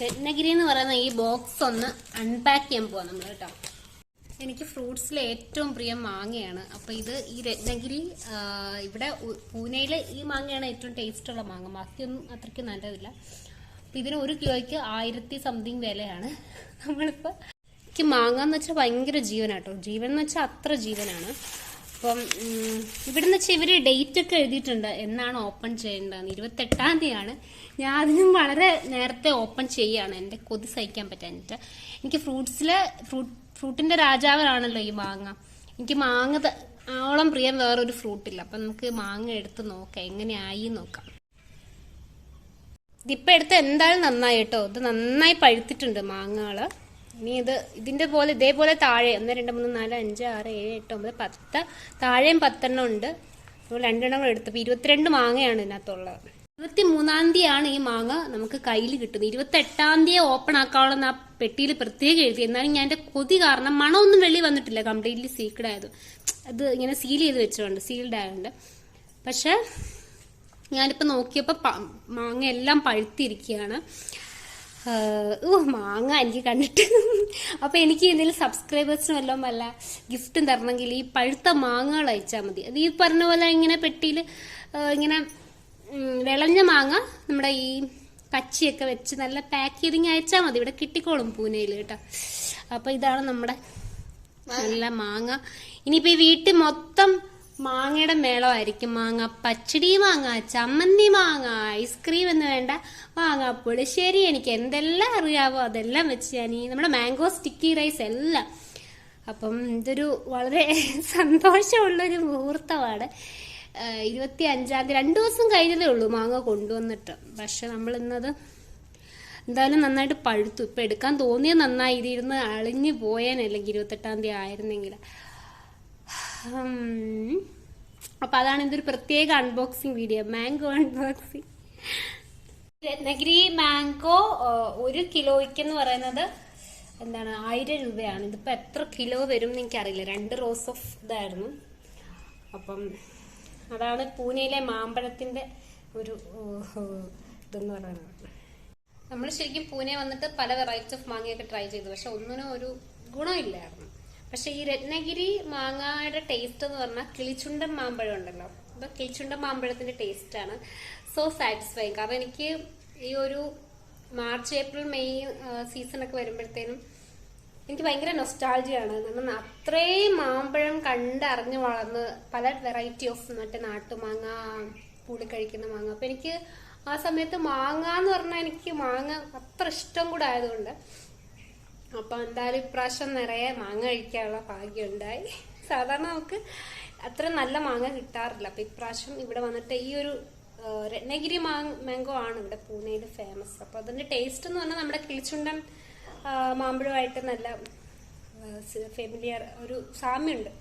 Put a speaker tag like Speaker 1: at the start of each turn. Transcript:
Speaker 1: രത്നഗിരി എന്ന് പറയുന്ന ഈ ബോക്സ് ഒന്ന് അൺപാക്ക് ചെയ്യാൻ പോവാം നമ്മൾ കേട്ടോ. എനിക്ക് ഫ്രൂട്ട്സിൽ ഏറ്റവും പ്രിയം മാങ്ങയാണ്. അപ്പോൾ ഈ രത്നഗിരി ഇവിടെ പൂനെയിൽ ഈ മാങ്ങയാണ് ഏറ്റവും ടേസ്റ്റ് ഉള്ള മാങ്ങ. ബാക്കിയൊന്നും അത്രയ്ക്ക് നല്ലതില്ല. അപ്പം ഇതിന് 1 കിലോയ്ക്ക് 1000 സംതിങ് വിലയാണ്. നമ്മളിപ്പോൾ എനിക്ക് മാങ്ങ എന്ന് വെച്ചാൽ ഭയങ്കര ജീവനാട്ടോ. ജീവൻ എന്ന് വെച്ചാൽ അത്ര ജീവനാണ്. അപ്പം ഇവിടെ നിന്ന് വെച്ചാൽ ഇവർ ഡേറ്റ് ഒക്കെ എഴുതിയിട്ടുണ്ട് എന്നാണ് ഓപ്പൺ ചെയ്യേണ്ടതെന്ന്. 28-ാം തീയതിയാണ്. ഞാൻ അതിനും വളരെ നേരത്തെ ഓപ്പൺ ചെയ്യാണ്. എൻ്റെ കൊതി സഹിക്കാൻ പറ്റാഞ്ഞിട്ട്. എനിക്ക് ഫ്രൂട്ടിന്റെ രാജാവാണല്ലോ ഈ മാങ്ങ. എനിക്ക് മാങ്ങ ഓളം പ്രിയം വേറൊരു ഫ്രൂട്ടില്ല. അപ്പം നമുക്ക് മാങ്ങ എടുത്ത് നോക്കാം എങ്ങനെയായി നോക്കാം. ഇതിപ്പോൾ എടുത്ത് എന്തായാലും നന്നായി കേട്ടോ. ഇത് നന്നായി പഴുത്തിട്ടുണ്ട് മാങ്ങകള്. ഇനി ഇതേപോലെ താഴെ 1 2 3 4 5 6 7 8 9 10 താഴെയും 10 എണ്ണം ഉണ്ട്. നമ്മൾ 2 എണ്ണം എടുത്തപ്പോൾ 22 മാങ്ങയാണ് ഇതിനകത്തുള്ളത്. 23-ാം തീയതിയാണ് ഈ മാങ്ങ നമുക്ക് കയ്യിൽ കിട്ടുന്നത്. 28-ാം തീയതി ഓപ്പൺ ആക്കാനുള്ള ആ പെട്ടിയിൽ പ്രത്യേകം എഴുതി. എന്നാലും ഞാൻ എൻ്റെ കൊതി കാരണം മണമൊന്നും വെളി വന്നിട്ടില്ല. കംപ്ലീറ്റ്ലി സീക്രഡ് ആയത്. അത് ഇങ്ങനെ സീൽ ചെയ്ത് വെച്ചോണ്ട് സീൽഡ് ആയതുകൊണ്ട്. പക്ഷെ ഞാനിപ്പോൾ നോക്കിയപ്പോൾ മാങ്ങ എല്ലാം പഴുത്തിരിക്കുകയാണ്. മാങ്ങ എനിക്ക് കണ്ടിട്ട്. അപ്പോൾ എനിക്ക് എന്തെങ്കിലും സബ്സ്ക്രൈബേഴ്സിനും എല്ലാം വല്ല ഗിഫ്റ്റും തരണമെങ്കിൽ ഈ പഴുത്ത മാങ്ങകൾ അയച്ചാൽ മതി. അത് ഈ പറഞ്ഞ പോലെ ഇങ്ങനെ പെട്ടിയിൽ ഇങ്ങനെ വിളഞ്ഞ മാങ്ങ നമ്മുടെ ഈ കച്ചിയൊക്കെ വെച്ച് നല്ല പാക്ക് ചെയ്തിങ്ങ് അയച്ചാൽ മതി. ഇവിടെ കിട്ടിക്കോളും പൂനെയിൽ കേട്ടോ. അപ്പോൾ ഇതാണ് നമ്മുടെ നല്ല മാങ്ങ. ഇനിയിപ്പോൾ ഈ വീട്ടിൽ മൊത്തം മാങ്ങയുടെ മേളമായിരിക്കും. മാങ്ങ പച്ചടി, മാങ്ങ ചമ്മന്തി, മാങ്ങ ഐസ്ക്രീം എന്ന് വേണ്ട മാങ്ങ പുളിശ്ശേരി. എനിക്ക് എന്തെല്ലാം അറിയാവോ അതെല്ലാം വെച്ച് ഞാൻ നമ്മുടെ മാംഗോ സ്റ്റിക്കി റൈസ് എല്ലാം. അപ്പം ഇതൊരു വളരെ സന്തോഷമുള്ളൊരു മുഹൂർത്തമാണ്. 25-ാം തീയതി 2 ദിവസം കഴിഞ്ഞതേ ഉള്ളൂ മാങ്ങ കൊണ്ടുവന്നിട്ട്. പക്ഷെ നമ്മൾ ഇന്നത് എന്തായാലും നന്നായിട്ട് പഴുത്തു. ഇപ്പം എടുക്കാൻ തോന്നിയത് നന്നായി. ഇതിരുന്ന് അളിഞ്ഞു പോയാനല്ലെങ്കിൽ 28-ാം തീയതി ആയിരുന്നെങ്കിൽ. അപ്പം അതാണ് ഇതൊരു പ്രത്യേക unboxing video. Mango unboxing. Ratnagiri mango 1 കിലോയ്ക്കെന്ന് പറയുന്നത് 1000 രൂപയാണ്. ഇതിപ്പോൾ എത്ര കിലോ വരും എന്ന് എനിക്കറിയില്ല. 2 റോസ് ഓഫ് ഇതായിരുന്നു. അപ്പം അതാണ് പൂനെയിലെ മാമ്പഴത്തിന്റെ ഒരു ഇതെന്ന് പറയുന്നത്. നമ്മൾ ശരിക്കും പൂനെ വന്നിട്ട് പല വെറൈറ്റി ഓഫ് മാങ്ങയൊക്കെ ട്രൈ ചെയ്തു. പക്ഷെ ഒന്നിനും ഒരു ഗുണമില്ലായിരുന്നു. പക്ഷെ ഈ രത്നഗിരി മാങ്ങയുടെ ടേസ്റ്റ് എന്ന് പറഞ്ഞാൽ കിളിച്ചുണ്ടൻ മാമ്പഴം ഉണ്ടല്ലോ. അപ്പൊ കിളിച്ചുണ്ടൻ മാമ്പഴത്തിന്റെ ടേസ്റ്റ് ആണ്. So satisfying. കാരണം എനിക്ക് ഈ ഒരു മാർച്ച് ഏപ്രിൽ മെയ് സീസണൊക്കെ വരുമ്പോഴത്തേനും എനിക്ക് ഭയങ്കര നൊസ്റ്റാൾജിയാണ്. കാരണം അത്രയും മാമ്പഴം കണ്ടറിഞ്ഞ് വളർന്ന് പല വെറൈറ്റി ഓഫ് മറ്റേ നാട്ടുമാങ്ങ, പൂളി കഴിക്കുന്ന മാങ്ങ. അപ്പൊ എനിക്ക് ആ സമയത്ത് മാങ്ങ എന്ന് പറഞ്ഞാൽ എനിക്ക് മാങ്ങ അത്ര ഇഷ്ടം കൂടെ ആയതുകൊണ്ട് അപ്പൊ എന്തായാലും ഇപ്രാവശ്യം നിറയെ മാങ്ങ കഴിക്കാനുള്ള ഭാഗ്യം ഉണ്ടായി. സാധാരണ നമുക്ക് അത്ര നല്ല മാങ്ങ കിട്ടാറില്ല. അപ്പൊ ഇപ്രാവശ്യം ഇവിടെ വന്നിട്ട് ഈ ഒരു രത്നഗിരി മാംഗോ ആണ് ഇവിടെ പൂനെയിൽ ഫേമസ്. അപ്പൊ അതിന്റെ ടേസ്റ്റ് എന്ന് പറഞ്ഞാൽ നമ്മുടെ കിളിച്ചുണ്ടൻ മാമ്പഴമായിട്ട് നല്ല ഫെമിലിയർ ഒരു സാമ്യമുണ്ട്.